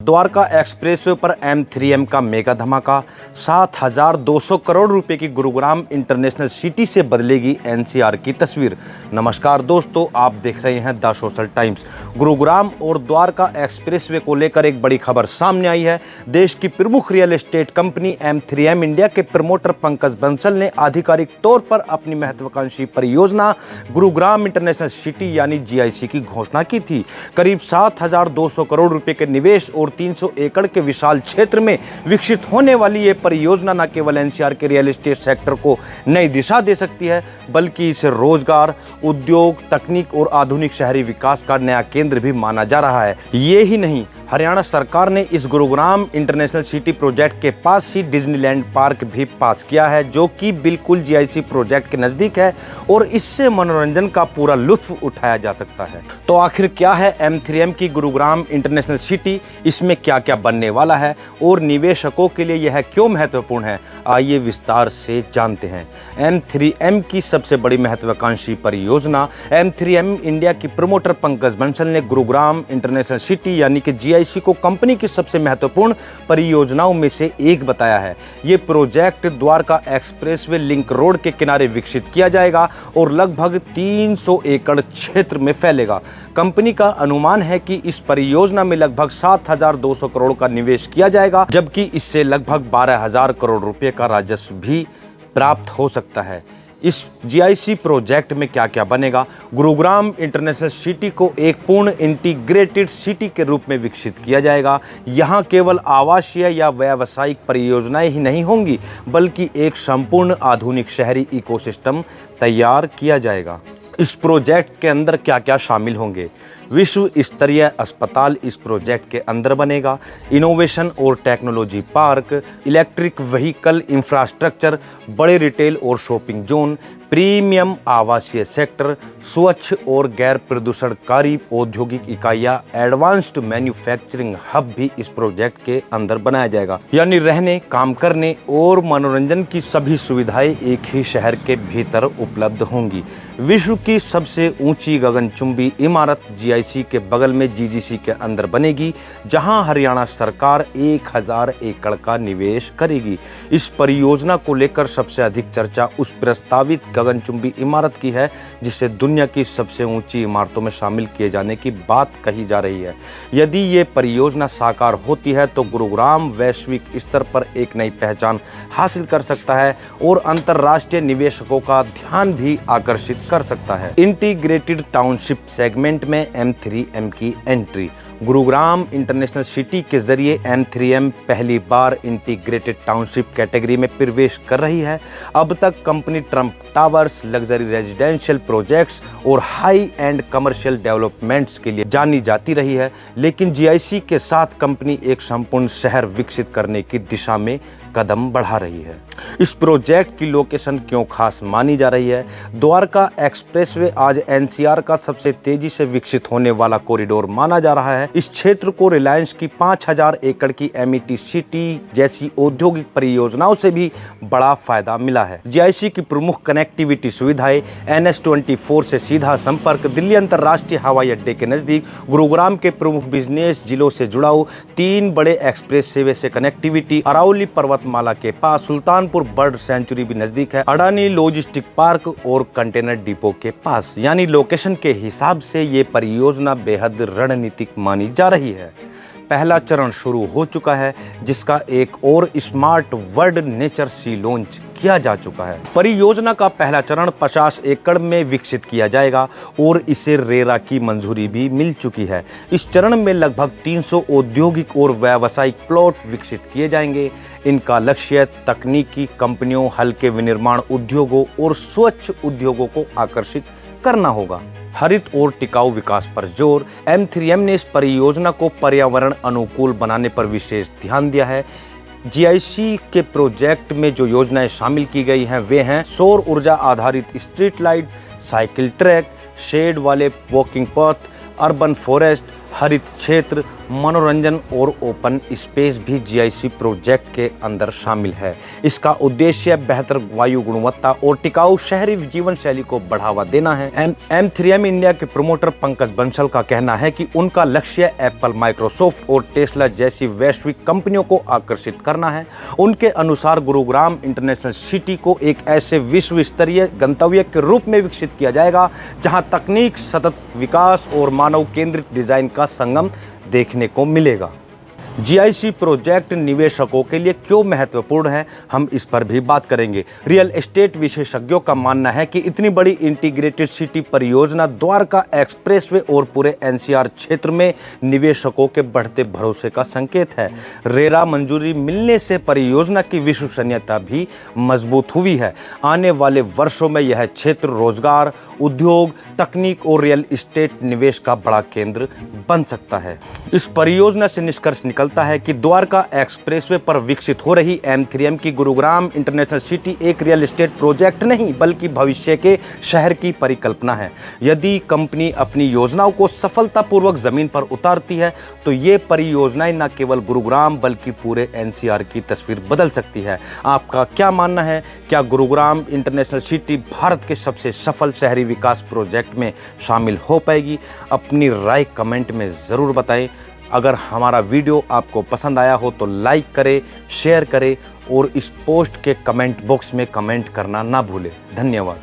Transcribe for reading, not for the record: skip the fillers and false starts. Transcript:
Dwarka expressway पर M3M का mega धमाका। 7,200 करोड़ रुपए की गुरुग्राम इंटरनेशनल सिटी से बदलेगी NCR की तस्वीर। नमस्कार दोस्तों, आप देख रहे हैं द सोशल टाइम्स। गुरुग्राम और द्वारका एक्सप्रेसवे को लेकर एक बड़ी खबर सामने आई है। देश की प्रमुख real estate company M3M India के प्रमोटर पंकज बंसल ने आधिकारिक तौर पर अपनी महत्वाकांक्षी परियोजना गुरुग्राम इंटरनेशनल सिटी यानी GIC की घोषणा की थी। करीब 7,200 करोड़ रुपए के निवेश और 300 एकड़ के विशाल क्षेत्र में विकसित होने वाली ये परियोजना न केवल NCR के रियल एस्टेट सेक्टर को नई दिशा दे सकती है, बल्कि इसे रोजगार, उद्योग, तकनीक और आधुनिक शहरी विकास का नया केंद्र भी माना जा रहा है। ये ही नहीं, हरियाणा सरकार ने इस गुरुग्राम इंटरनेशनल सिटी प्रोजेक्ट के पास ही डिज्नीलैंड पार्क भी पास किया है, जो कि बिल्कुल GIC प्रोजेक्ट के नजदीक है और इससे मनोरंजन का पूरा लुत्फ उठाया जा सकता है। तो आखिर क्या है M3M की गुरुग्राम इंटरनेशनल सिटी, इसमें क्या क्या बनने वाला है और निवेशकों के लिए यह क्यों महत्वपूर्ण है, आइए विस्तार से जानते हैं। M3M की सबसे बड़ी महत्वाकांक्षी परियोजना। M3M इंडिया की प्रमोटर पंकज बंसल ने गुरुग्राम इंटरनेशनल सिटी यानी कि GIC को कंपनी की सबसे महत्वपूर्ण परियोजनाओं में से एक बताया है। ये project Dwarka expressway link road के किनारे विकसित किया जाएगा और लगभग 300 एकड़ क्षेत्र में फैलेगा। कंपनी का अनुमान है कि इस परियोजना में लगभग 7,200 करोड़ का निवेश किया जाएगा, जबकि इससे लगभग 12,000 करोड़ रुपए का राजस्व भी प्राप्त हो सकता है। इस GIC प्रोजेक्ट में क्या क्या बनेगा? गुरुग्राम इंटरनेशनल सिटी को एक पूर्ण इंटीग्रेटेड सिटी के रूप में विकसित किया जाएगा। यहाँ केवल आवासीय या व्यावसायिक परियोजनाएं ही नहीं होंगी, बल्कि एक संपूर्ण आधुनिक शहरी इकोसिस्टम तैयार किया जाएगा। इस प्रोजेक्ट के अंदर क्या क्या शामिल होंगे? विश्व स्तरीय अस्पताल इस प्रोजेक्ट के अंदर बनेगा। इनोवेशन और technology park, electric vehicle infrastructure, बड़े रिटेल और शॉपिंग जोन, प्रीमियम आवासीय सेक्टर, स्वच्छ और गैर प्रदूषणकारी औद्योगिक इकाइयां, एडवांस्ड मैन्युफैक्चरिंग हब भी इस प्रोजेक्ट के अंदर बनाया जाएगा। यानी रहने, काम करने और मनोरंजन की सभी सुविधाएं एक ही शहर के भीतर उपलब्ध होंगी। विश्व की सबसे ऊंची गगनचुंबी इमारत GIC के बगल में GGC के अंदर बनेगी, जहां हरियाणा सरकार 1,000 एकड़ का निवेश करेगी। इस परियोजना को लेकर सबसे अधिक चर्चा उस प्रस्तावित गगनचुंबी इमारत की है, जिसे दुनिया की सबसे ऊंची इमारतों में शामिल किए जाने की बात कही जा रही है। यदि ये परियोजना साकार होती है तो गुरुग्राम वैश्विक स्तर पर एक नई पहचान हासिल कर सकता है और अंतर्राष्ट्रीय निवेशकों का ध्यान भी आकर्षित कर सकता है। इंटीग्रेटेड टाउनशिप सेगमेंट में M3M की एंट्री। गुरुग्राम इंटरनेशनल सिटी के जरिए M3M पहली बार इंटीग्रेटेड टाउनशिप कैटेगरी में प्रवेश कर रही है। अब तक company Trump towers, luxury residential projects और हाई एंड कमर्शियल डेवलपमेंट्स के लिए जानी जाती रही है, लेकिन GIC के साथ कंपनी एक संपूर्ण शहर विकसित करने की दिशा में कदम बढ़ा रही है। इस प्रोजेक्ट की लोकेशन क्यों खास मानी जा रही है? द्वारका एक्सप्रेसवे आज NCR का सबसे तेजी से विकसित होने वाला कॉरिडोर माना जा रहा है। इस क्षेत्र को रिलायंस की 5,000 एकड़ की MET सिटी जैसी औद्योगिक परियोजनाओं से भी बड़ा फायदा मिला है। GIC की प्रमुख कनेक्टिविटी सुविधाएं, NH24 से सीधा संपर्क, दिल्ली अंतर्राष्ट्रीय हवाई अड्डे के नजदीक, गुरुग्राम के प्रमुख बिजनेस जिलों से जुड़ाव, 3 बड़े एक्सप्रेसवे से कनेक्टिविटी, अरावली पर्वतमाला के पास, सुल्तानपुर बर्ड सेंचुरी भी नजदीक है, अडानी लॉजिस्टिक पार्क और कंटेनर डिपो के पास। यानी लोकेशन के हिसाब से ये परियोजना बेहद रणनीतिक मानी जा रही है। पहला चरण शुरू हो चुका है, जिसका एक और स्मार्ट वर्ल्ड नेचर सी लॉन्च किया जा चुका है। परियोजना का पहला चरण 50 एकड़ में विकसित किया जाएगा और इसे रेरा की मंजूरी भी मिल चुकी है। इस चरण में लगभग 300 औद्योगिक और व्यावसायिक प्लॉट विकसित किए जाएंगे। इनका लक्ष्य तकनीकी कंपनियों, हल्के विनिर्माण उद्योगों और स्वच्छ उद्योगों को आकर्षित करना होगा। हरित और टिकाऊ विकास पर जोर। M3M ने इस परियोजना को पर्यावरण अनुकूल बनाने पर विशेष ध्यान दिया है। GIC के प्रोजेक्ट में जो योजनाएं शामिल की गई हैं वे हैं सौर ऊर्जा आधारित street light, cycle track, shed वाले वॉकिंग पथ, अर्बन फॉरेस्ट, हरित क्षेत्र, मनोरंजन और ओपन स्पेस भी जीआईसी प्रोजेक्ट के अंदर शामिल है। इसका उद्देश्य बेहतर वायु गुणवत्ता और टिकाऊ शहरी जीवन शैली को बढ़ावा देना है। M3M इंडिया के प्रमोटर पंकज बंसल का कहना है कि उनका लक्ष्य एप्पल, माइक्रोसॉफ्ट और टेस्ला जैसी वैश्विक कंपनियों को आकर्षित करना है। उनके अनुसार गुरुग्राम इंटरनेशनल सिटी को एक ऐसे विश्व स्तरीय गंतव्य के रूप में विकसित किया जाएगा जहां तकनीक, सतत विकास और मानव केंद्रित डिजाइन का संगम देखने को मिलेगा। जीआईसी प्रोजेक्ट निवेशकों के लिए क्यों महत्वपूर्ण है, हम इस पर भी बात करेंगे। रियल एस्टेट विशेषज्ञों का मानना है कि इतनी बड़ी इंटीग्रेटेड सिटी परियोजना द्वारका एक्सप्रेसवे और पूरे एनसीआर क्षेत्र में निवेशकों के बढ़ते भरोसे का संकेत है। रेरा मंजूरी मिलने से परियोजना की विश्वसनीयता भी मजबूत हुई है। आने वाले वर्षों में यह क्षेत्र रोजगार, उद्योग, तकनीक और रियल एस्टेट निवेश का बड़ा केंद्र बन सकता है। इस परियोजना से निष्कर्ष निकलता है कि द्वारका एक्सप्रेसवे पर विकसित हो रही M3M की गुरुग्राम इंटरनेशनल सिटी एक रियल एस्टेट प्रोजेक्ट नहीं बल्कि भविष्य के शहर की परिकल्पना है। यदि कंपनी अपनी योजनाओं को सफलतापूर्वक जमीन पर उतारती है तो ये परियोजनाएं न केवल गुरुग्राम बल्कि पूरे एनसीआर की तस्वीर बदल सकती है। आपका क्या मानना है? क्या गुरुग्राम इंटरनेशनल सिटी भारत के सबसे सफल शहरी विकास प्रोजेक्ट में शामिल हो पाएगी? अपनी राय कमेंट में ज़रूर बताएं। अगर हमारा वीडियो आपको पसंद आया हो तो लाइक करें, शेयर करें और इस पोस्ट के कमेंट बॉक्स में कमेंट करना ना भूलें। धन्यवाद।